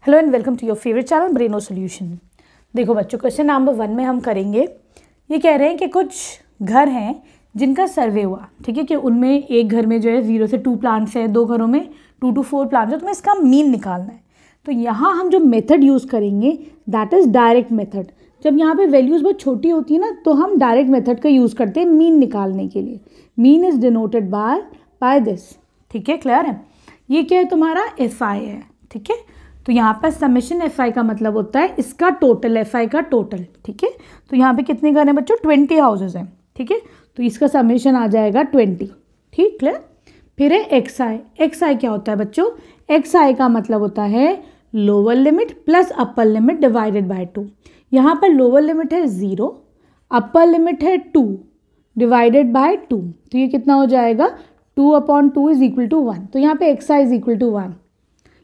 Hello and welcome to your favourite channel Breno solution. देखो बच्चों, question number 1 में हम करेंगे, ये कह रहे हैं कि कुछ घर हैं जिनका सर्वे हुआ, ठीक है, कि उनमें एक घर में जो है 0 से 2 प्लांट्स है, 2 घरों में 2 to 4 प्लांट्स है, तो हमें इसका मीन निकालना है। तो यहाँ हम जो मेथड यूज़ करेंगे दैट इज़ डायरेक्ट मेथड। जब यहाँ पे वैल्यूज़ बहुत छोटी होती है ना, तो हम डायरेक्ट मेथड का यूज़ करते हैं मीन निकालने के लिए। Mean is denoted by this, ठीक है, क्लियर है। ये क्या है, तुम्हारा FI है, ठीक है। तो यहाँ पर समेशन FI का मतलब होता है इसका टोटल, FI का टोटल, ठीक है। तो यहाँ पे कितने घर हैं बच्चों, 20 हाउसेज हैं, ठीक है। तो इसका समेशन आ जाएगा 20, ठीक, क्लियर। फिर है XI क्या होता है बच्चों, XI का मतलब होता है lower limit plus upper limit divided by 2। यहाँ पर लोअर लिमिट है 0, अपर लिमिट है 2 डिवाइडेड बाय 2, तो ये कितना हो जाएगा 2/2 इज इक्वल टू 1। तो यहाँ पे XI इज इक्वल टू 1।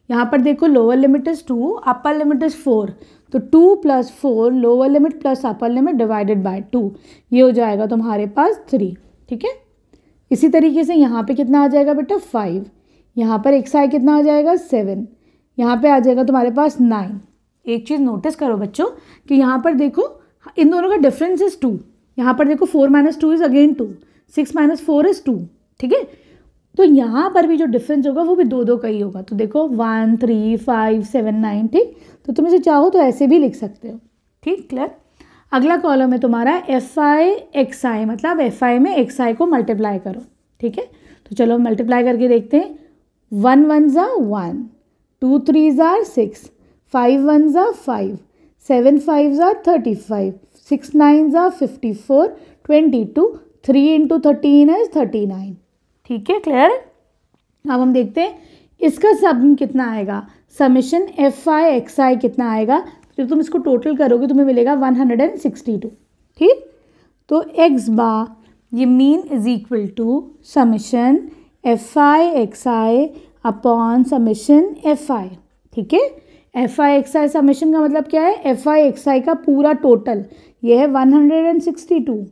यहाँ पर देखो lower limit is 2, upper limit is 4, तो 2 + 4 lower limit plus upper limit divided by 2, ये हो जाएगा तुम्हारे पास 3, ठीक है। इसी तरीके से यहाँ पे कितना आ जाएगा बेटा 5, यहाँ पर XI कितना आ जाएगा 7, यहाँ पे आ जाएगा तुम्हारे पास 9। एक चीज़ नोटिस करो बच्चों कि यहाँ पर देखो इन दोनों का डिफरेंस इज 2, यहाँ पर देखो 4 - 2 इज अगेन 2, 6 - 4 इज 2, ठीक है। तो यहाँ पर भी जो डिफरेंस होगा वो भी 2 का ही होगा। तो देखो 1, 3, 5, 7, 9, ठीक। तो तुम इसे चाहो तो ऐसे भी लिख सकते हो, ठीक, क्लियर। अगला कॉलम है तुम्हारा FI XI, मतलब FI में XI को मल्टीप्लाई करो, ठीक है। तो चलो मल्टीप्लाई करके देखते हैं। 1 1s are 1, 2 3s are 6, 5 1s are 5, 7 5s are 35, 6 9s are 54, 22, 3 × 13 is 39, ठीक है, क्लियर है। अब हम देखते हैं इसका सम कितना आएगा, समेशन FI XI कितना आएगा। जब तुम इसको टोटल करोगे तुम्हें मिलेगा 162, ठीक। तो x बार ये mean is equal to summation FI XI upon summation FI, ठीक है। FI XI समेशन का मतलब क्या है, FI XI का पूरा टोटल, ये है 162,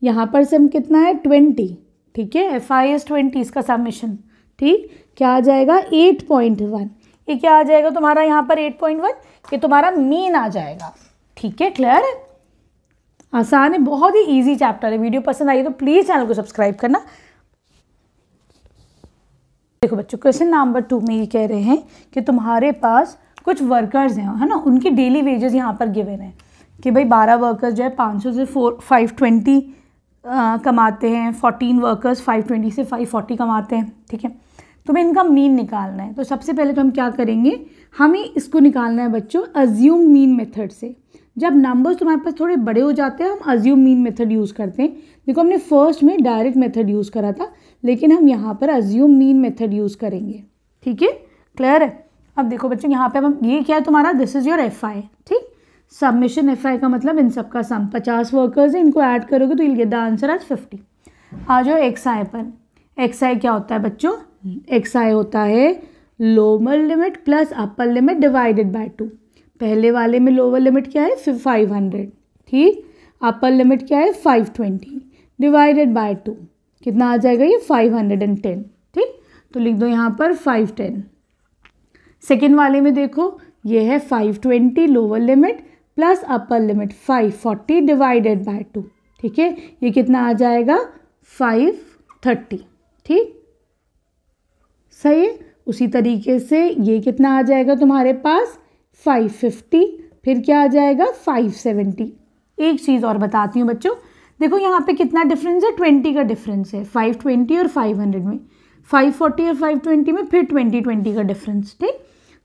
यहाँ पर सम कितना है 20, ठीक है। FI इज 20, इसका समेशन, ठीक, क्या आ जाएगा 8.1। ये क्या आ जाएगा तुम्हारा यहाँ पर 8.1, ये तुम्हारा मीन आ जाएगा, ठीक है, क्लियर है। आसान है, बहुत ही इजी चैप्टर है। वीडियो पसंद आई तो प्लीज़ चैनल को सब्सक्राइब करना। देखो बच्चों, क्वेश्चन नंबर 2 में ये कह रहे हैं कि तुम्हारे पास कुछ वर्कर्स हैं, है ना, उनकी डेली वेजेस यहाँ पर गिवन है कि भाई 12 वर्कर्स जो है 500 से 520 कमाते हैं, 14 वर्कर्स 520 से 540 कमाते हैं, ठीक है। तुम्हें इनका मीन निकालना है। तो सबसे पहले तो हम क्या करेंगे, हमें इसको निकालना है बच्चों अज्यूम मीन मेथड से। जब नंबर्स तुम्हारे पास थोड़े बड़े हो जाते हैं हम अज्यूम मीन मेथड यूज़ करते हैं। देखो हमने फर्स्ट में डायरेक्ट मेथड यूज़ करा था, लेकिन हम यहाँ पर अज्यूम मीन मेथड यूज़ करेंगे, ठीक है, क्लियर है। अब देखो बच्चों यहाँ पे हम, ये क्या है तुम्हारा, दिस इज़ योर FI, ठीक। सबमिशन FI का मतलब इन सब का सम, 50 वर्कर्स है, इनको ऐड करोगे तो ये द आंसर आज 50। आ जाओ XI पर। XI क्या होता है बच्चों, XI होता है lower limit plus upper limit divided by 2। पहले वाले में लोअर लिमिट क्या है 500, ठीक, अपर लिमिट क्या है 520 डिवाइडेड बाय 2, कितना आ जाएगा ये 510, ठीक। तो लिख दो यहाँ पर 510। सेकेंड वाले में देखो ये है 520 lower limit plus upper limit 540 divided by 2, ठीक है। ये कितना आ जाएगा 530, ठीक, सही है। उसी तरीके से ये कितना आ जाएगा तुम्हारे पास 550, फिर क्या आ जाएगा 570। एक चीज़ और बताती हूँ बच्चों, देखो यहाँ पे कितना डिफरेंस है, 20 का डिफरेंस है, 520 और 500 में, 540 और 520 में फिर 20 का डिफरेंस, ठीक।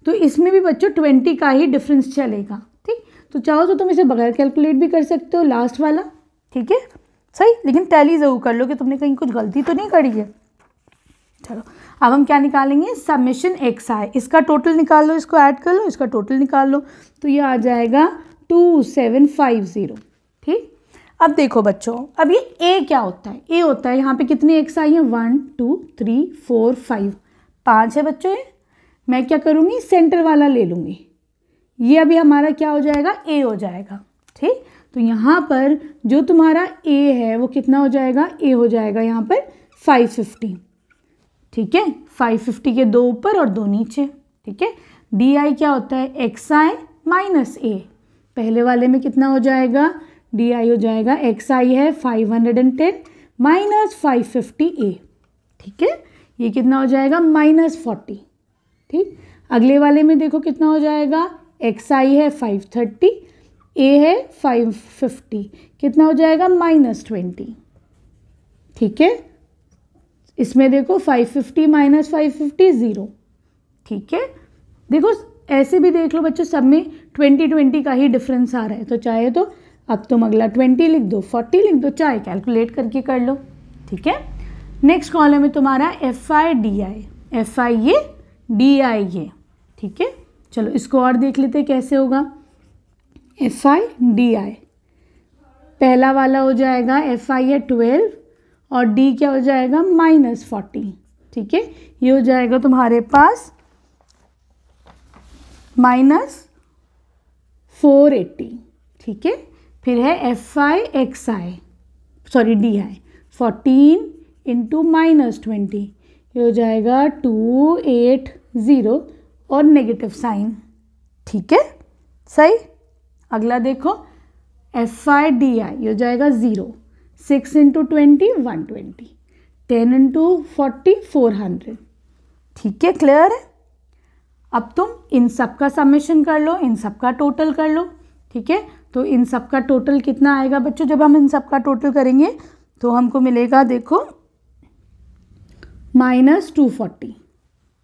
तो इसमें भी बच्चों 20 का ही डिफरेंस चलेगा, ठीक। तो चाहो तो तुम इसे बगैर कैलकुलेट भी कर सकते हो लास्ट वाला, ठीक है, सही। लेकिन टैली ज़रूर कर लो कि तुमने कहीं कुछ गलती तो नहीं करी है। चलो अब हम क्या निकालेंगे, समेशन XI, इसका टोटल निकाल लो, इसको ऐड कर लो, इसका टोटल निकाल लो, तो ये आ जाएगा 2750, ठीक। अब देखो बच्चों, अब ये A क्या होता है, A होता है यहाँ पे कितने XI हैं, 1 2 3 4 5, 5 है बच्चों। ये मैं क्या करूँगी, सेंटर वाला ले लूँगी, ये अभी हमारा क्या हो जाएगा A हो जाएगा, ठीक। तो यहाँ पर जो तुम्हारा A है वो कितना हो जाएगा, A हो जाएगा यहाँ पर 550, ठीक है। 550 के 2 ऊपर और 2 नीचे, ठीक है। डी आई क्या होता है, एक्स आई माइनस ए। पहले वाले में कितना हो जाएगा, डी आई हो जाएगा एक्स आई है 510 माइनस 550 ए, ठीक है, ये कितना हो जाएगा -40, ठीक। अगले वाले में देखो कितना हो जाएगा, एक्स आई है 530, ए है 550, कितना हो जाएगा -20, ठीक है। इसमें देखो 550 माइनस 550 0, ठीक है। देखो ऐसे भी देख लो बच्चों, सब में 20 का ही डिफरेंस आ रहा है, तो चाहे तो अब तुम अगला 20 लिख दो, 40 लिख दो, चाहे कैलकुलेट करके कर लो, ठीक है। नेक्स्ट कॉलम है तुम्हारा F I D I, F I ये, डी आई ये, ठीक है। चलो इसको और देख लेते हैं कैसे होगा। एफ आई डी आई, पहला वाला हो जाएगा एफ आई है 12 और डी क्या हो जाएगा -40, ठीक है। ये हो जाएगा तुम्हारे पास -480, ठीक है। फिर है F I X I, sorry D I 14 into -20, ये हो जाएगा 280 और नेगेटिव साइन, ठीक है, सही। अगला देखो एफ आई डी आई, ये हो जाएगा 0, 6 इंटू 20 120, 10 इंटू 40 400, ठीक है, क्लियर है। अब तुम इन सब का समेशन कर लो, इन सब का टोटल कर लो, ठीक है। तो इन सब का टोटल कितना आएगा बच्चों, जब हम इन सब का टोटल करेंगे तो हमको मिलेगा देखो -240,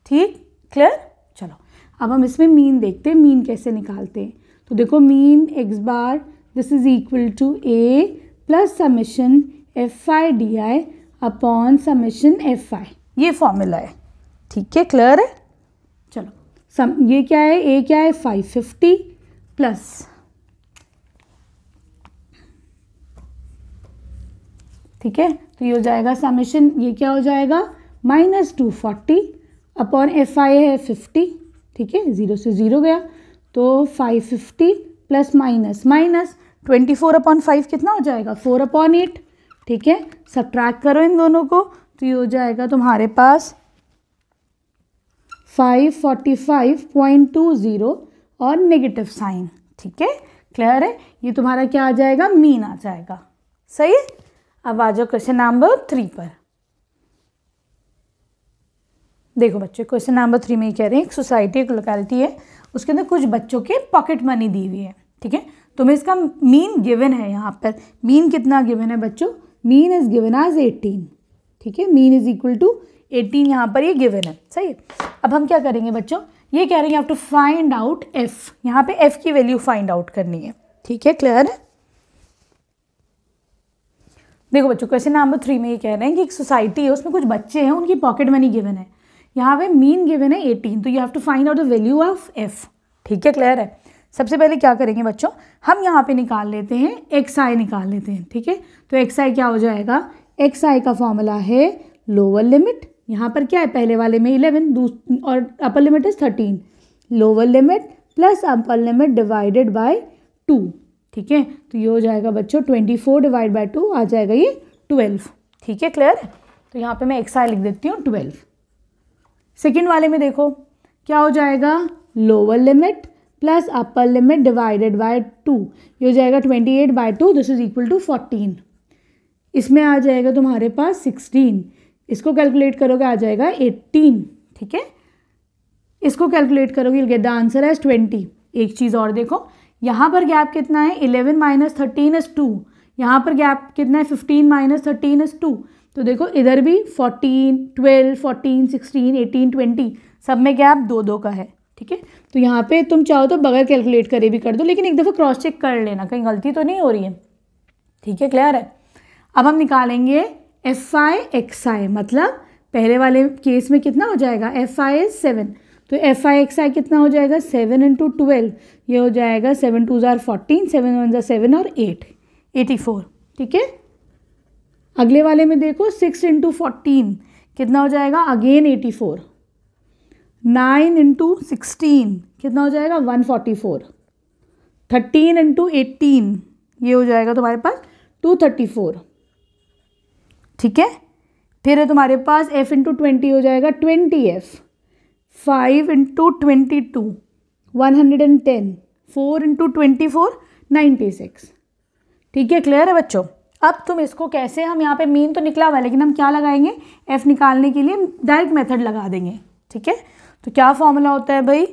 ठीक, क्लियर। चलो अब हम इसमें मीन देखते हैं, मीन कैसे निकालते हैं। तो देखो mean x bar this is equal to A plus summation F I D I upon summation F I, ये फॉर्मूला है, ठीक है, क्लियर है। चलो ये क्या है, ए क्या है 550 प्लस, ठीक है, तो ये हो जाएगा समेशन, ये क्या हो जाएगा -240 अपॉन एफ आई है 50, ठीक है, 0 से 0 गया, तो 550 प्लस माइनस 24 अपॉन 5 कितना हो जाएगा 4 अपॉन 8, ठीक है। सब्ट्रैक्ट करो इन दोनों को, तो ये हो जाएगा तुम्हारे पास 545.20 और नेगेटिव साइन, ठीक है, क्लियर है। ये तुम्हारा क्या आ जाएगा, मीन आ जाएगा, सही है। अब आ जाओ क्वेश्चन नंबर 3 पर। देखो बच्चों क्वेश्चन नंबर 3 में कह रहे हैं एक सोसाइटी, एक लोकेलिटी है, उसके अंदर कुछ बच्चों के पॉकेट मनी दी हुई है, ठीक है। तुम्हें इसका मीन गिवन है, यहाँ पर मीन कितना गिवन है बच्चों, मीन इज गिवन एज 18, ठीक है, मीन इज इक्वल टू 18 यहाँ पर ये गिवन है, सही है। अब हम क्या करेंगे बच्चों, ये कह रहे हैं you have to find out F, यहाँ पे एफ की वैल्यू फाइंड आउट करनी है, ठीक है, क्लियर है। देखो बच्चों क्वेश्चन नंबर 3 में ये कह रहे हैं कि एक सोसाइटी है, उसमें कुछ बच्चे हैं, उनकी पॉकेट मनी गिवन है, यहाँ पे मीन गिवन है 18, तो you have to find out the value of F, ठीक है, क्लियर है। सबसे पहले क्या करेंगे बच्चों, हम यहाँ पे निकाल लेते हैं एक्स आई निकाल लेते हैं, ठीक है। तो एक्स आई क्या हो जाएगा, एक्स आई का फॉर्मूला है लोअर लिमिट, यहाँ पर क्या है पहले वाले में 11 और अपर limit is 13, lower limit plus upper limit divided by 2, ठीक है। तो ये हो जाएगा बच्चों 24 डिवाइड बाय 2 आ जाएगा ये 12, ठीक है, क्लियर है। तो यहाँ पे मैं एक्स आई लिख देती हूँ 12। सेकेंड वाले में देखो क्या हो जाएगा, lower limit plus upper limit divided by 2, ये हो जाएगा 28 by 2, this is equal to 14। इसमें आ जाएगा तुम्हारे पास 16, इसको कैलकुलेट करोगे आ जाएगा 18, ठीक है। इसको कैलकुलेट करोगे you'll get the answer as 20। एक चीज़ और देखो, यहाँ पर गैप कितना है 11 माइनस 13 इज 2, यहाँ पर गैप कितना है 15 माइनस 13 इज 2, तो देखो इधर भी 14 12 14 16 18 20 सब में गैप 2 का है, ठीक है। तो यहाँ पे तुम चाहो तो बगैर कैलकुलेट करे भी कर दो, लेकिन एक दफ़ा क्रॉस चेक कर लेना कहीं गलती तो नहीं हो रही है, ठीक है, क्लियर है। अब हम निकालेंगे एफ आई एक्स आई, मतलब पहले वाले केस में कितना हो जाएगा, एफ आई इज 7, तो एफ आई एक्स आई कितना हो जाएगा 7 इंटू 12, ये हो जाएगा 7 2 ज़ार 14, 7 1 ज़ार 7 और 8 84, ठीक है। अगले वाले में देखो 6 इंटू 14 कितना हो जाएगा अगेन 84, 9 इंटू 16 कितना हो जाएगा 144, 13 इंटू 18 ये हो जाएगा तुम्हारे पास 234, ठीक है। फिर है तुम्हारे पास f इंटू 20 हो जाएगा 20f, 5 इंटू 22 110, 4 इंटू 24 96। ठीक है, क्लियर है बच्चों। अब तुम इसको कैसे, हम यहाँ पे मीन तो निकला हुआ है लेकिन हम क्या लगाएंगे, एफ निकालने के लिए डायरेक्ट मेथड लगा देंगे। ठीक है, तो क्या फॉर्मूला होता है भाई,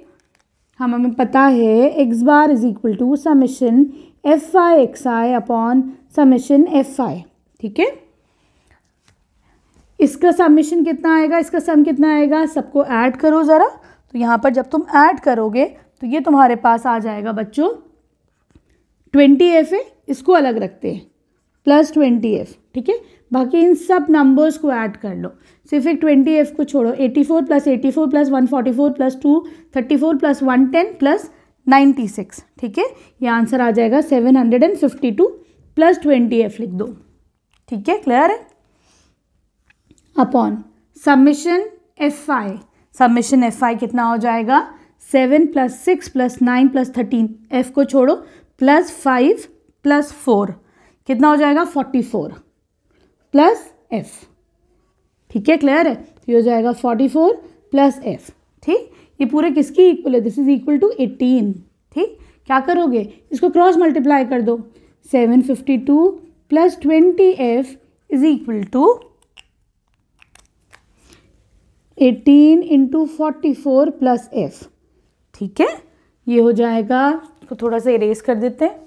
हमें पता है x bar is equal to summation F I X I upon summation F I. ठीक है, इसका समेशन कितना आएगा, इसका सम कितना आएगा, सबको ऐड करो ज़रा। तो यहाँ पर जब तुम ऐड करोगे तो ये तुम्हारे पास आ जाएगा बच्चों 20f है, इसको अलग रखते हैं, प्लस 20f। ठीक है, बाकी इन सब नंबर्स को ऐड कर लो, सिर्फ एक 20f को छोड़ो। 84 plus 84 plus 144 plus 234 plus 110 plus 96। ठीक है, ये आंसर आ जाएगा 752 प्लस 20f लिख दो। ठीक है, क्लियर है। अपॉन समेशन एफ आई, समेशन एफ आई कितना हो जाएगा, 7 प्लस 6 प्लस 9 प्लस 13, एफ को छोड़ो, प्लस 5 प्लस 4 कितना हो जाएगा 44 प्लस एफ। ठीक है, क्लियर है। तो ये हो जाएगा 44 प्लस एफ। ठीक, ये पूरे किसकी इक्वल है, दिस इज इक्वल टू 18। ठीक, क्या करोगे, इसको क्रॉस मल्टीप्लाई कर दो, 752 plus 20f is equal to 18 into 44 plus F. ठीक है, ये हो जाएगा, इसको थोड़ा सा इरेज कर देते हैं,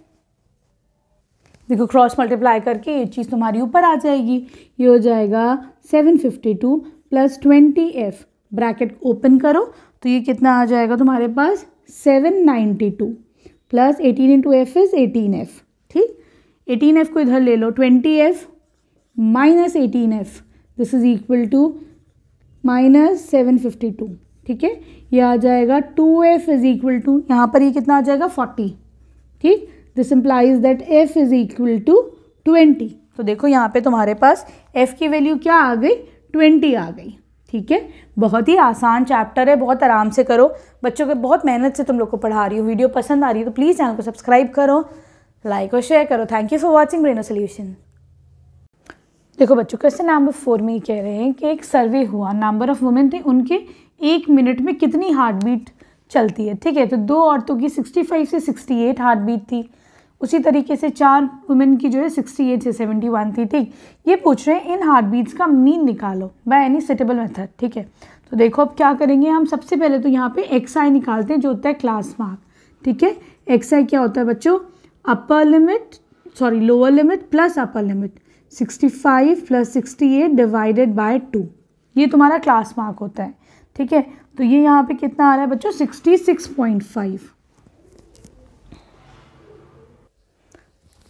देखो क्रॉस मल्टीप्लाई करके ये चीज़ तुम्हारी ऊपर आ जाएगी। ये हो जाएगा 752 प्लस 20f, ब्रैकेट ओपन करो तो ये कितना आ जाएगा तुम्हारे पास 792 plus 18 into F is 18f। ठीक, 18f को इधर ले लो, 20f minus 18f, this is equal to minus 752। ठीक है, ये आ जाएगा 2f इज इक्वल टू, यहाँ पर ये कितना आ जाएगा 40। ठीक, this implies that f is equal to 20। तो देखो यहाँ पे तुम्हारे पास f की वैल्यू क्या आ गई, 20 आ गई। ठीक है, बहुत ही आसान चैप्टर है, बहुत आराम से करो बच्चों के, बहुत मेहनत से तुम लोग को पढ़ा रही हो। वीडियो पसंद आ रही है तो प्लीज़ चैनल को सब्सक्राइब करो, लाइक और शेयर करो। Thank you for watching Breno solution. देखो बच्चों, क्वेश्चन नंबर 4 में कह रहे हैं कि एक सर्वे हुआ, नंबर ऑफ वुमेन थे, उनके 1 मिनट में कितनी हार्ट बीट चलती है। ठीक है, तो 2 औरतों की 65 से 68 हार्ट बीट थी, उसी तरीके से 4 वुमेन की जो है 68 से 71 थी। ठीक, ये पूछ रहे हैं इन हार्ट बीट्स का मीन निकालो बाय एनी सुटेबल मेथड। ठीक है, तो देखो अब क्या करेंगे हम, सबसे पहले तो यहाँ पे एक्स आई निकालते हैं जो होता है क्लास मार्क। ठीक है, एक्स आई क्या होता है बच्चों, upper limit sorry lower limit plus upper limit, 65 plus 68 divided by 2, ये तुम्हारा क्लास मार्क होता है। ठीक है, तो ये यहाँ पे कितना आ रहा है बच्चों 66.5।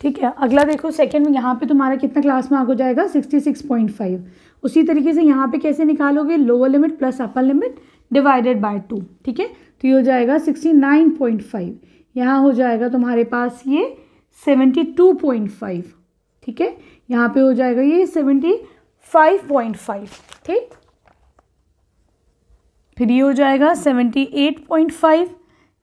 ठीक है, अगला देखो सेकंड में, यहाँ पे तुम्हारा कितना क्लास मार्क हो जाएगा 66.5। उसी तरीके से यहाँ पे कैसे निकालोगे, lower limit plus upper limit divided by 2। ठीक है, तो ये हो जाएगा 69.5, यहाँ हो जाएगा तुम्हारे पास ये 72.5। ठीक है, यहाँ पे हो जाएगा ये 75.5। ठीक, फिर ये हो जाएगा 78.5,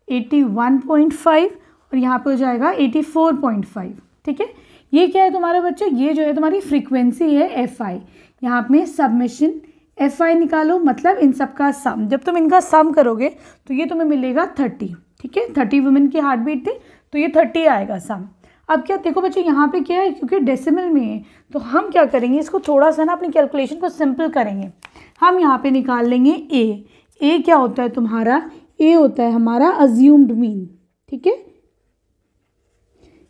81.5 और यहाँ पे हो जाएगा 84.5। ठीक है, ये क्या है तुम्हारे बच्चे, ये जो है तुम्हारी फ्रीक्वेंसी है एफ आई। यहाँ पे सबमिशन एफ आई निकालो, मतलब इन सब का सम, जब तुम इनका सम करोगे तो ये तुम्हें मिलेगा 30। ठीक है, 30 वुमेन की हार्ट बीट थी तो ये 30 आएगा सम। अब क्या देखो बच्चे, यहाँ पे क्या है, क्योंकि डेसिमल में है तो हम क्या करेंगे, इसको थोड़ा सा ना अपनी कैलकुलेशन को सिंपल करेंगे। हम यहाँ पे निकाल लेंगे ए क्या होता है तुम्हारा, ए होता है हमारा अज्यूम्ड मीन। ठीक है,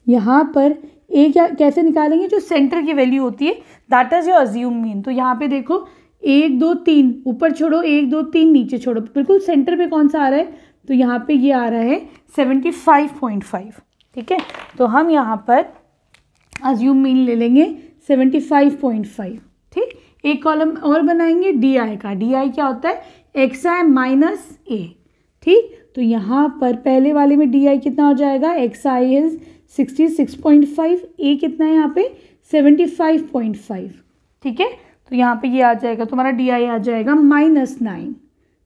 यहाँ पर ए क्या कैसे निकालेंगे, जो सेंटर की वैल्यू होती है that is your assume mean. तो यहाँ पे देखो 1 2 3 ऊपर छोड़ो, 1 2 3 नीचे छोड़ो, बिल्कुल सेंटर पे कौन सा आ रहा है, तो यहाँ पे ये आ रहा है 75.5। ठीक है, तो हम यहाँ पर अज्यूम मीन ले लेंगे 75.5। ठीक, एक कॉलम और बनाएंगे डी आई का, डी आई क्या होता है एक्स आई माइनस ए। ठीक, तो यहाँ पर पहले वाले में डी आई कितना हो जाएगा, एक्स आई इज 66.5, ए कितना है यहाँ पे 75.5। ठीक है, तो यहाँ पे ये आ जाएगा तुम्हारा डी आई आ जाएगा -9।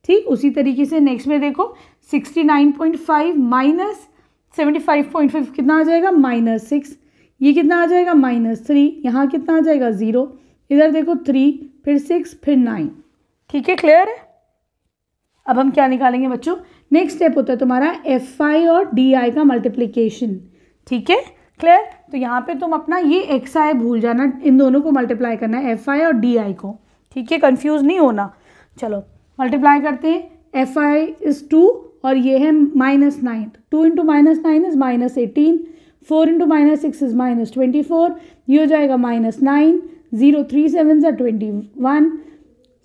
ठीक, उसी तरीके से नेक्स्ट में देखो 69.5 माइनस 75.5 कितना आ जाएगा -6, ये कितना आ जाएगा -3, यहाँ कितना आ जाएगा 0, इधर देखो 3 फिर 6 फिर 9। ठीक है, क्लियर है। अब हम क्या निकालेंगे बच्चों, नेक्स्ट स्टेप होता है तुम्हारा FI और DI का मल्टीप्लिकेशन, ठीक है क्लियर। तो यहाँ पे तुम अपना ये XI भूल जाना, इन दोनों को मल्टीप्लाई करना है FI और DI को, ठीक है, कंफ्यूज नहीं होना। चलो मल्टीप्लाई करते हैं, FI इज़ 2 और ये है -9, 2 इंटू -9 इज़ -18, 4 इंटू -6 इज़ -24, ये हो जाएगा -9, 0 3 7 ज़ा 21,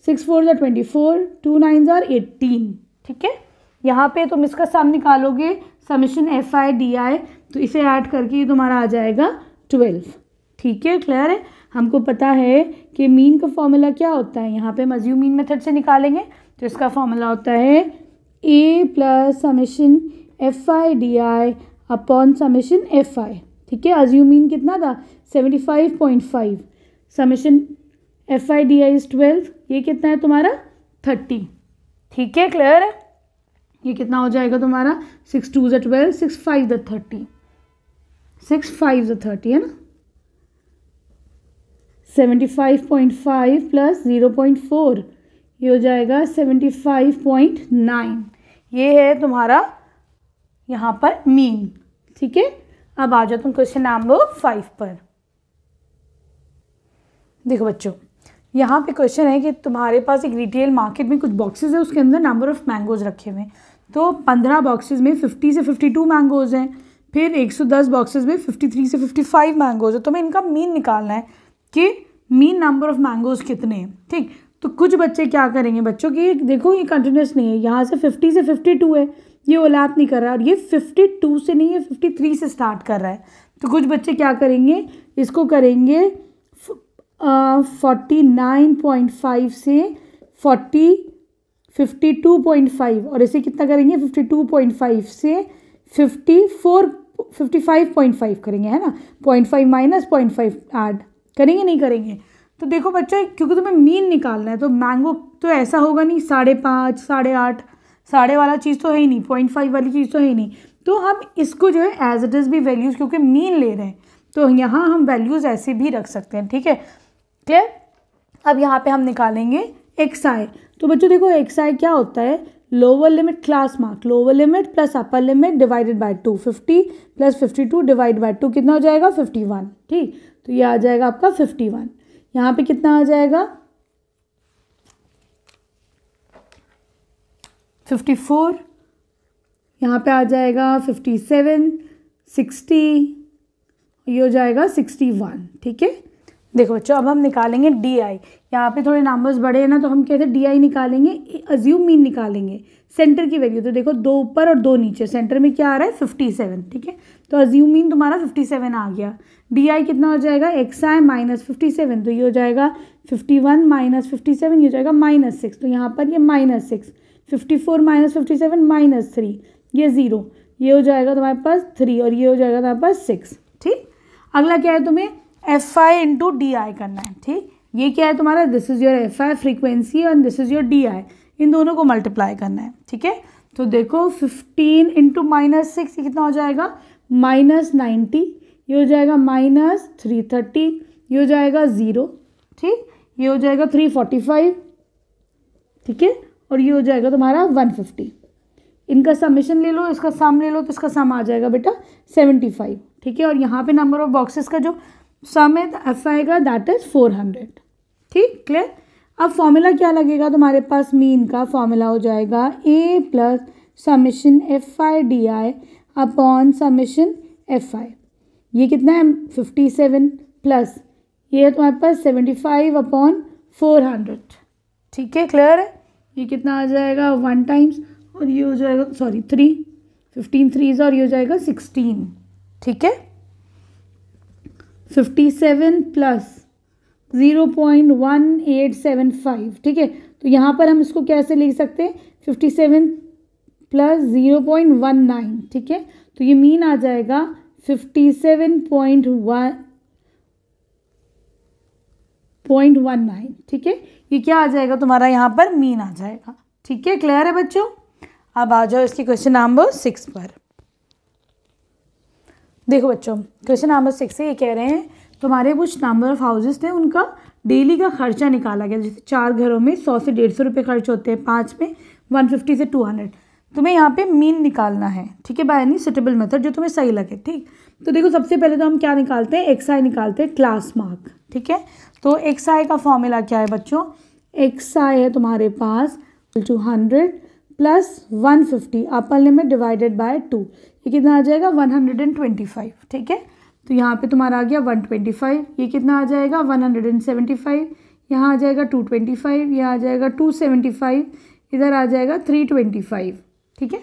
6 4 ज़ा 24, 2 9 ज़ा 18, ठीक है। यहाँ पे तुम इसका सम निकालोगे समेशन FI DI, तो इसे ऐड करके ये तुम्हारा आ जाएगा 12, ठीक है क्लियर है। हमको पता है कि मीन का फॉर्मूला क्या होता है, यहाँ पे हम अज्यूम मीन मेथड से निकालेंगे, तो इसका फॉर्मूला होता है A plus summation FI DI upon summation FI, ठीक है। अज्यूम मीन कितना था 75.5, समेशन FI DI इज 12, ये कितना है तुम्हारा 30, ठीक है क्लियर है। ये कितना हो जाएगा तुम्हारा 6 2 ज़ा 12, 6 5 ज़ा 30, 6 5 ज़ा 30 है ना। 75.5 प्लस 0.4 ये हो जाएगा 75.9, ये है तुम्हारा यहाँ पर मीन, ठीक है। अब आ जाओ तुम क्वेश्चन नंबर 5 पर। देखो बच्चों, यहाँ पे क्वेश्चन है कि तुम्हारे पास एक रिटेल मार्केट में कुछ बॉक्सेस है, उसके अंदर नंबर ऑफ मैंगोज रखे हुए हैं। तो 15 बॉक्सेस में 50 से 52 मैंगोज हैं, फिर 110 बॉक्सेस में 53 से 55 मैंगोज है। तुम्हें इनका मीन निकालना है कि मीन नंबर ऑफ मैंगोज कितने हैं, ठीक। तो कुछ बच्चे क्या करेंगे बच्चों की, देखो ये कंटिन्यूस नहीं है, यहाँ से 50 से 52 है, ये ओवरलैप नहीं कर रहा है, और ये 52 से नहीं है 53 से स्टार्ट कर रहा है। तो कुछ बच्चे क्या करेंगे, इसको करेंगे 49.5 से 52.5, और इसे कितना करेंगे 52.5 से 55.5 करेंगे, है ना। 0.5 माइनस 0.5 ऐड करेंगे, नहीं करेंगे। तो देखो बच्चों, क्योंकि तुम्हें मीन निकालना है, तो मैंगो तो ऐसा होगा नहीं 5.5 8.5, साढ़े वाला चीज़ तो है ही नहीं, 0.5 वाली चीज़ तो है ही नहीं। तो हम इसको जो है एज इट इज़ भी वैल्यूज़, क्योंकि मीन ले रहे हैं तो यहाँ हम वैल्यूज़ ऐसे भी रख सकते हैं, ठीक है क्लियर। अब यहाँ पे हम निकालेंगे XI। तो बच्चों देखो XI क्या होता है, lower limit class mark, lower limit plus upper limit divided by 2, 50 plus 52 divide by 2 कितना हो जाएगा 51, ठीक। तो ये आ जाएगा आपका 51। यहाँ पे कितना आ जाएगा 54, यहाँ पे आ जाएगा 57, 60, ये हो जाएगा 61, ठीक है। देखो बच्चों, अब हम निकालेंगे DI। यहाँ पे थोड़े नंबर्स बड़े हैं ना, तो हम कहते हैं DI निकालेंगे, अज्यूम मीन निकालेंगे, सेंटर की वैल्यू। तो देखो 2 ऊपर और 2 नीचे, सेंटर में क्या आ रहा है 57, ठीक है। तो अज्यूम मीन तुम्हारा 57 आ गया। DI कितना हो जाएगा XI माइनस 57, तो ये हो जाएगा 51 माइनस 57, ये हो जाएगा -6। तो यहाँ पर ये -6, 54 माइनस 57 -3, ये 0, ये हो जाएगा तुम्हारे पास 3, और ये हो जाएगा तुम्हारे पास 6, ठीक। अगला क्या है, तुम्हें FI इंटू DI करना है, ठीक। ये क्या है तुम्हारा, this is your FI frequency and this is your DI, इन दोनों को मल्टीप्लाई करना है, ठीक है। तो देखो 15 इंटू -6 ये कितना हो जाएगा -90, ये हो जाएगा -330, ये हो जाएगा 0, ठीक। ये हो जाएगा 345, ठीक है, और ये हो जाएगा तुम्हारा 150। इनका समेशन ले लो, इसका सम ले लो, तो इसका सम आ जाएगा बेटा 75, ठीक है। और यहाँ पे नंबर ऑफ बॉक्सेस का जो सम है FI का दैट इज 400, ठीक क्लियर। अब फॉर्मूला क्या लगेगा तुम्हारे पास, मीन का फॉर्मूला हो जाएगा A plus summation FI DI upon summation FI। ये कितना है 57 प्लस ये है तुम्हारे पास 75 अपॉन 400, ठीक है क्लियर है। ये कितना आ जाएगा 1 टाइम्स, और ये हो जाएगा 3, 15 3 और ये हो जाएगा 16, ठीक है। 57 प्लस 0.1875, ठीक है। तो यहाँ पर हम इसको कैसे लिख सकते हैं 57 प्लस 0.19, ठीक है। तो ये मीन आ जाएगा 57.19, ठीक है। ये क्या आ जाएगा तुम्हारा यहाँ पर मीन आ जाएगा, ठीक है क्लियर है बच्चों। अब आ जाओ इसकी क्वेश्चन नंबर 6 पर। देखो बच्चों, क्वेश्चन नंबर 6 से ये कह रहे हैं तुम्हारे कुछ नंबर ऑफ हाउसेस थे, उनका डेली का खर्चा निकाला गया। जैसे 4 घरों में 100 से 150 रुपये खर्च होते हैं, 5 में 150 से 200। तुम्हें यहाँ पे मीन निकालना है, ठीक है, बाय एनी सुटेबल मेथड जो तुम्हें सही लगे, ठीक। तो देखो सबसे पहले तो हम क्या निकालते हैं, एक्स आई निकालते हैं, क्लास मार्क, ठीक है। तो एक्स आई का फॉर्मूला क्या है बच्चों, एक्स आई है तुम्हारे पास 100 plus 150 upper limit divided by 2, ये कितना आ जाएगा 125, ठीक है। तो यहाँ पे तुम्हारा आ गया 125, ये कितना आ जाएगा 175, यहाँ आ जाएगा 225, यहाँ आ जाएगा 275, इधर आ जाएगा 325, ठीक है।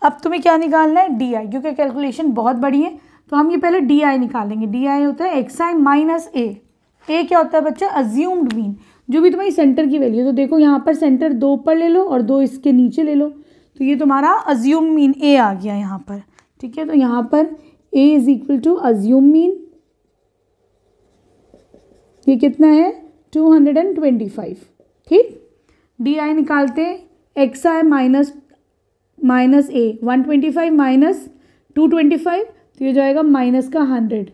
अब तुम्हें क्या निकालना है, डी आई, क्योंकि कैलकुलेशन बहुत बड़ी है तो हम ये पहले डी आई निकालेंगे। डी आई होता है एक्स आई माइनस ए क्या होता है बच्चा, अज्यूम्ड मीन, जो भी तुम्हारी सेंटर की वैल्यू। तो देखो यहाँ पर सेंटर 2 ऊपर ले लो और 2 इसके नीचे ले लो, तो ये तुम्हारा अज्यूम मीन ए आ गया यहाँ पर, ठीक है। तो यहाँ पर A is equal to assume mean, ये कितना है 225, ठीक। डी आई निकालते हैं, X I minus A 125 minus 225, तो ये हो जाएगा माइनस का 100,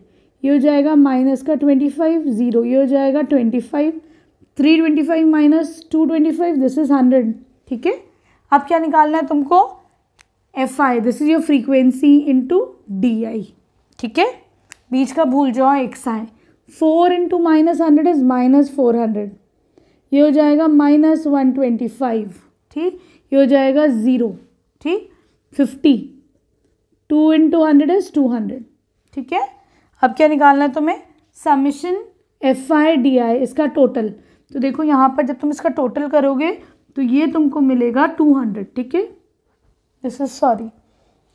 ये हो जाएगा माइनस का 25, 0, ये हो जाएगा 25, 325 माइनस 225, दिस इज 100, ठीक है। अब क्या निकालना है तुमको, F I, this is your frequency into D I, ठीक है। बीच का भूल जाओ, x I 4 into minus 100 is minus 400, ये हो जाएगा माइनस 125, ठीक। ये हो जाएगा 0, ठीक। 50, 2 इंटू 100 इज 200, ठीक है। अब क्या निकालना है तुम्हें, समिशन एफ आई डी आई, इसका टोटल। तो देखो यहाँ पर जब तुम इसका टोटल करोगे तो ये तुमको मिलेगा 200, ठीक है। दिस इज सॉरी,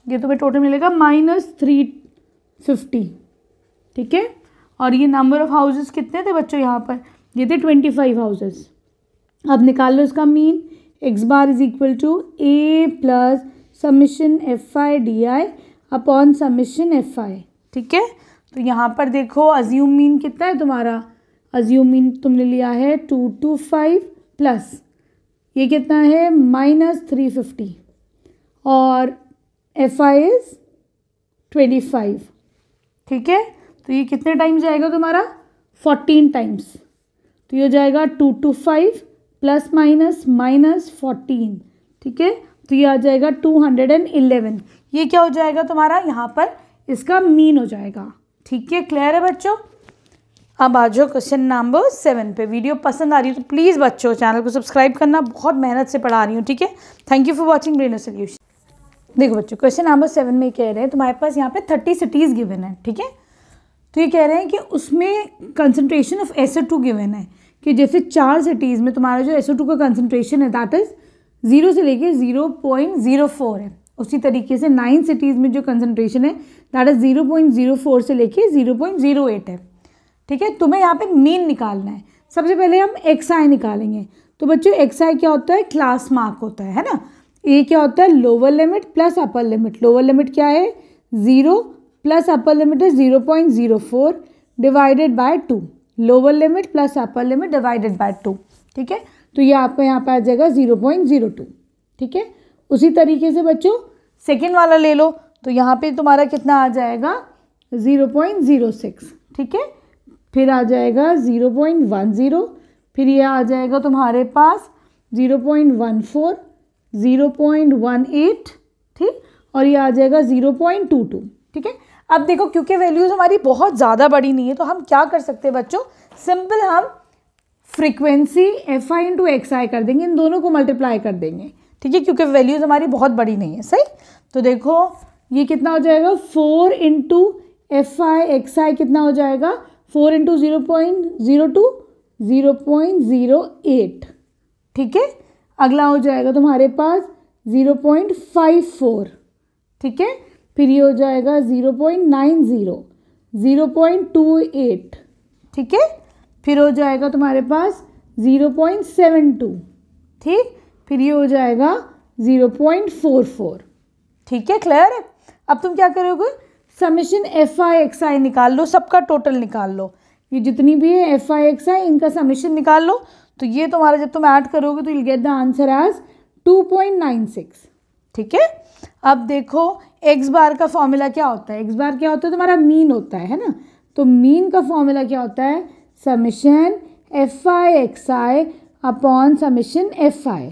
ये तुम्हें टोटल मिलेगा माइनस 350, ठीक है। और ये नंबर ऑफ हाउसेस कितने थे बच्चों यहाँ पर, ये थे 25 हाउसेस। अब निकाल लो इसका mean, x bar is equal to A plus summation F I D I upon summation F I, ठीक है। तो यहाँ पर देखो अज्यूम मीन कितना है तुम्हारा, अज्यूम मीन तुमने लिया है 225 प्लस ये कितना है माइनस 350 और एफ आई इज 25, ठीक है। तो ये कितने टाइम्स जाएगा तुम्हारा 14 टाइम्स, तो ये हो जाएगा 225 प्लस माइनस माइनस 14, ठीक है। तो ये आ जाएगा 211, ये क्या हो जाएगा तुम्हारा यहाँ पर इसका मीन हो जाएगा, ठीक है। क्लियर है बच्चों। अब आ जाओ क्वेश्चन नंबर 7 पे। वीडियो पसंद आ रही है तो प्लीज़ बच्चों चैनल को सब्सक्राइब करना, बहुत मेहनत से पढ़ा रही हूँ, ठीक है। Thank you for watching Breno solution. देखो बच्चों क्वेश्चन नंबर 7 में कह रहे हैं तुम्हारे पास यहाँ पे 30 सिटीज़ गिवन है, ठीक है। तो ये कह रहे हैं कि उसमें कंसनट्रेशन ऑफ SO2 गिवन है, कि जैसे 4 सिटीज़ में तुम्हारा जो SO2 का कंसनट्रेशन है दैट इज़ 0 से लेके 0.04 है। उसी तरीके से 9 सिटीज़ में जो कंसनट्रेशन है दैट इज़ 0.04 से लेके 0.08 है, ठीक है। तुम्हें यहाँ पे मीन निकालना है। सबसे पहले हम एक्स आई निकालेंगे। तो बच्चों एक्स आई क्या होता है, क्लास मार्क होता है ना। ये क्या होता है, lower limit plus upper limit. Lower limit क्या है 0 प्लस अपर लिमिट है 0.04 divided by 2, lower limit plus upper limit divided by 2, ठीक है। तो ये आपको यहाँ पे आ जाएगा 0.02, ठीक है। उसी तरीके से बच्चों सेकेंड वाला ले लो, तो यहाँ पे तुम्हारा कितना आ जाएगा 0.06, ठीक है। फिर आ जाएगा 0.10, फिर ये आ जाएगा तुम्हारे पास 0.14, 0.18, ठीक, और ये आ जाएगा 0.22, ठीक है। अब देखो क्योंकि वैल्यूज़ हमारी बहुत ज़्यादा बड़ी नहीं है तो हम क्या कर सकते हैं बच्चों, सिंपल हम frequency F I into X I कर देंगे, इन दोनों को मल्टीप्लाई कर देंगे, ठीक है, क्योंकि वैल्यूज़ हमारी बहुत बड़ी नहीं है, सही। तो देखो ये कितना हो जाएगा 4 इंटू एफ आई एक्स आई कितना हो जाएगा 4 इंटू 0.02 0.08, ठीक है। अगला हो जाएगा तुम्हारे पास 0.54, ठीक है। फिर ये हो जाएगा 0.90 0.28, ठीक है। फिर हो जाएगा तुम्हारे पास 0.72, ठीक। फिर ये हो जाएगा 0.44, ठीक है। क्लियर है। अब तुम क्या करोगे, समेशन एफ आई एक्स आई निकाल लो, सबका टोटल निकाल लो, ये जितनी भी है एफ आई एक्स आई इनका समेशन निकाल लो। तो ये तुम्हारा जब तुम ऐड करोगे तो you get the answer as 2.96, ठीक है। अब देखो एक्स बार का फॉर्मूला क्या होता है, एक्स बार क्या होता है तुम्हारा मीन होता है ना। तो मीन का फॉर्मूला क्या होता है, summation F I X I upon summation F I,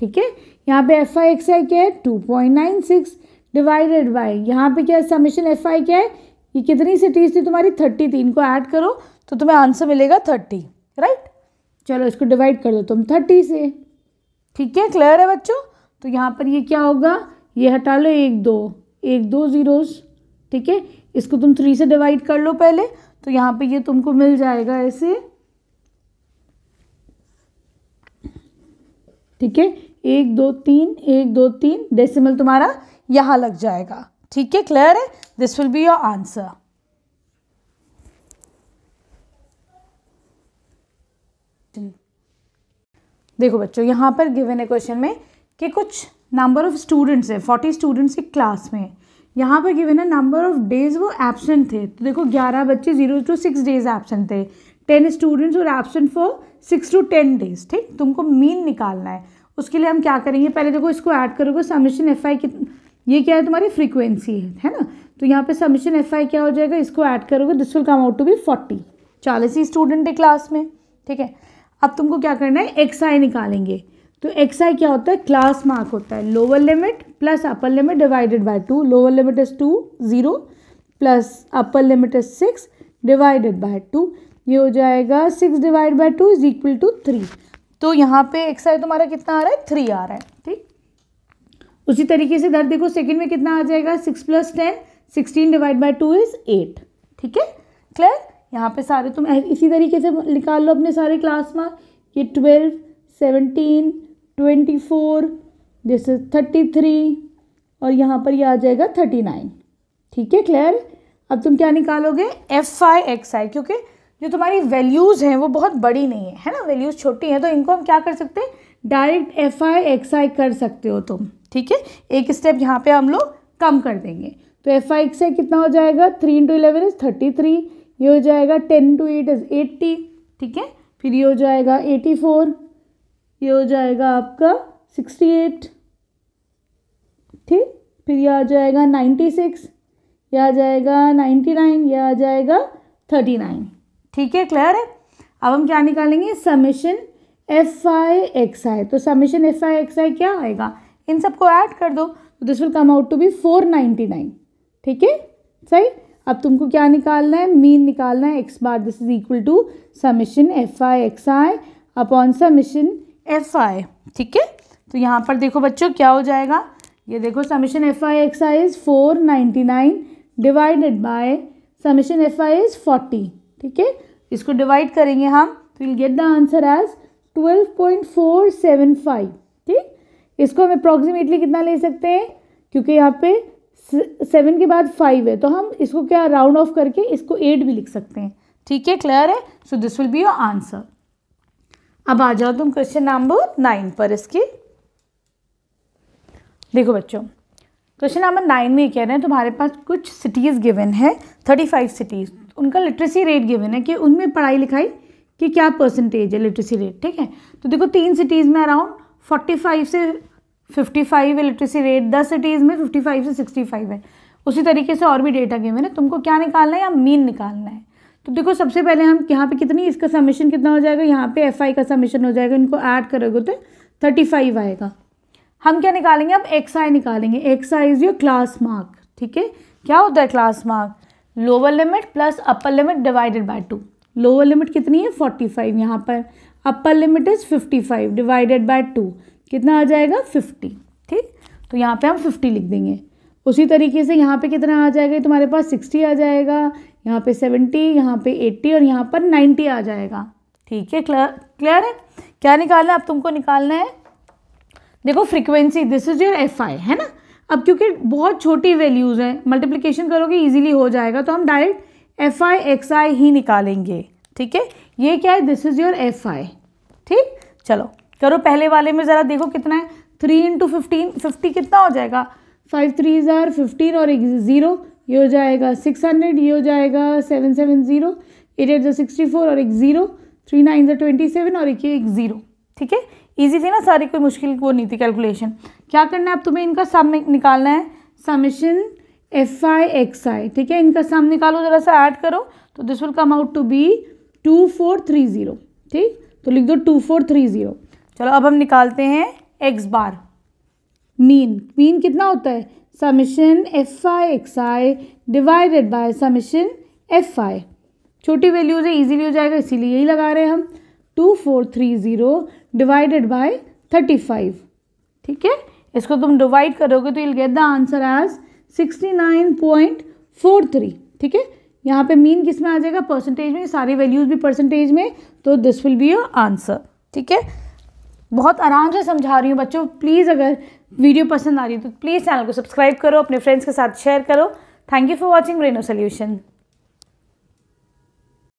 ठीक है। यहाँ पे एफ आई एक्स आई क्या है 2.96 डिवाइडेड बाय यहाँ पे क्या है समेशन एफ आई क्या है, ये कितनी सिटीज़ थी तुम्हारी 33 को ऐड करो तो तुम्हें आंसर मिलेगा 30, राइट। चलो इसको डिवाइड कर दो तुम 30 से, ठीक है। क्लियर है बच्चों। तो यहाँ पर ये क्या होगा, ये हटा लो 1 2 ज़ीरोज़, ठीक है। इसको तुम 3 से डिवाइड कर लो पहले, तो यहाँ पे ये तुमको मिल जाएगा ऐसे, ठीक है। 1 2 3 1 2 3 डेसिमल तुम्हारा यहाँ लग जाएगा, ठीक है। क्लियर है, this will be your answer. देखो बच्चों यहाँ पर गिवन है क्वेश्चन में कि कुछ नंबर ऑफ स्टूडेंट्स है 40 स्टूडेंट्स की क्लास में, यहाँ पर गिवन है नंबर ऑफ डेज वो एब्सेंट थे। तो देखो 11 बच्चे 0 to 6 डेज एब्सेंट थे, 10 स्टूडेंट्स और एब्सेंट फॉर 6 to 10 डेज, ठीक। तुमको मीन निकालना है, उसके लिए हम क्या करेंगे, पहले देखो इसको ऐड करोगे समेशन एफ आई ये क्या है तुम्हारी फ्रीक्वेंसी है ना। तो यहाँ पे समेशन एफ आई क्या हो जाएगा, इसको ऐड करोगे this will come out to be 40 ही स्टूडेंट है क्लास में, ठीक है। अब तुमको क्या करना है, एक्स आई निकालेंगे। तो एक्स आई क्या होता है, क्लास मार्क होता है, lower limit plus upper limit divided by 2, lower limit is 2 0 plus upper limit is 6 divided by 2, ये हो जाएगा 6 divide by 2 is equal to 3। तो यहाँ पे एक्स आई तुम्हारा कितना आ रहा है 3 आ रहा है, ठीक। उसी तरीके से इधर देखो सेकंड में कितना आ जाएगा 6 + 10 16 डिवाइड बाय 2 इज 8, ठीक है। क्लियर, यहाँ पे सारे तुम इसी तरीके से निकाल लो अपने सारे क्लास मार्क, ये 12 17 24 दिस इज 33 और यहाँ पर ये आ जाएगा 39, ठीक है। क्लियर, अब तुम क्या निकालोगे एफ आई एक्स आई, क्योंकि जो तुम्हारी वैल्यूज़ हैं वो बहुत बड़ी नहीं है ना, वैल्यूज़ छोटी हैं, तो इनको हम क्या कर सकते हैं, direct F I X I कर सकते हो तुम, ठीक है। एक स्टेप यहाँ पे हम लोग कम कर देंगे, तो एफ आई एक्स आई कितना हो जाएगा 3 × 11 इज 33, ये हो जाएगा 10 × 8 इज 80, ठीक है। फिर ये हो जाएगा 84, ये हो जाएगा आपका 68, ठीक। फिर ये आ जाएगा 96, ये आ जाएगा 99, ये आ जाएगा 39, ठीक है। क्लियर है। अब हम क्या निकालेंगे summation F I X I. तो summation F I X I क्या आएगा, इन सबको ऐड कर दो, तो this will come out to be 499, ठीक है। सही। अब तुमको क्या निकालना है, मीन निकालना है x bar, this is equal to summation F I X I upon summation F I, ठीक है। तो यहाँ पर देखो बच्चों क्या हो जाएगा, ये देखो summation F I X I is 499 divided by summation F I is 40, ठीक है। इसको डिवाइड करेंगे हम तो will get the answer as 12.475, ठीक। इसको हम अप्रॉक्सीमेटली कितना ले सकते हैं, क्योंकि यहाँ पे 7 के बाद 5 है, तो हम इसको क्या राउंड ऑफ करके इसको 8 भी लिख सकते हैं, ठीक है। क्लियर है। So this will be your answer. अब आ जाओ तुम क्वेश्चन नंबर 9 पर। इसकी देखो बच्चों क्वेश्चन नंबर 9 में कह रहे हैं तुम्हारे पास कुछ सिटीज़ गिवन है 35 सिटीज़, उनका लिटरेसी रेट गिवन है कि उनमें पढ़ाई लिखाई की क्या परसेंटेज है लिटरेसी रेट, ठीक है। तो देखो 3 सिटीज़ में अराउंड 45 से 55 है लिटरेसी रेट, 10 सिटीज़ में 55 से 65 है। उसी तरीके से और भी डेटा गिवन है, तुमको क्या निकालना है या मीन निकालना है। तो देखो सबसे पहले हम यहाँ पे कितनी, इसका समेशन कितना हो जाएगा, यहाँ पे एफ आई का समेशन हो जाएगा, इनको ऐड करोगे तो 35 आएगा। हम क्या निकालेंगे, अब एक्स आई निकालेंगे। X I is your class mark, ठीक है। क्या होता है class mark, lower limit plus upper limit divided by 2। Lower limit कितनी है 45, यहाँ पर अपर लिमिट इज 55 डिवाइडेड बाय 2, कितना आ जाएगा 50, ठीक। तो यहाँ पे हम 50 लिख देंगे। उसी तरीके से यहाँ पे कितना आ जाएगा, तुम्हारे पास 60 आ जाएगा, यहाँ पे 70, यहाँ पे 80 और यहाँ पर 90 आ जाएगा, ठीक है। क्लियर है। क्या निकालना है अब तुमको, निकालना है देखो frequency, this is your F I, है ना। अब क्योंकि बहुत छोटी वैल्यूज़ हैं, मल्टीप्लिकेशन करोगे इजीली हो जाएगा, तो हम डायरेक्ट एफ आई एक्स आई ही निकालेंगे, ठीक है। ये क्या है, this is your F I, ठीक। चलो करो पहले वाले में ज़रा देखो कितना है, 3 × 15, 50 कितना हो जाएगा, 5 3 are 15 और एक 0, ये हो जाएगा 600, ये हो जाएगा 770, 8 8 64 और एक 0, 3 9 27 और एक 0, ठीक है। इजी थी ना सारी, कोई मुश्किल वो नहीं थी कैलकुलेशन। क्या करना है अब तुम्हें, इनका सम निकालना है, समेशन एफ आई एक्स आई, ठीक है। इनका सम निकालो, ज़रा सा ऐड करो, तो this will come out to be 2430, ठीक। तो लिख दो 2430। चलो अब हम निकालते हैं एक्स बार। मीन कितना होता है, summation F I X I divided by summation F आई। छोटी वैल्यूज है, इजीली हो जाएगा, इसीलिए यही लगा रहे हैं हम। 2430 डिवाइडेड बाय 35। ठीक है, इसको तुम डिवाइड करोगे तो you'll get the answer as 69.43। ठीक है, यहाँ पे मीन किस में आ जाएगा, परसेंटेज में, सारी वैल्यूज भी परसेंटेज में, तो this will be your answer. ठीक है, बहुत आराम से समझा रही हूँ बच्चों। प्लीज़ अगर वीडियो पसंद आ रही है तो प्लीज़ चैनल को सब्सक्राइब करो, अपने फ्रेंड्स के साथ शेयर करो। Thank you for watching Breno solution.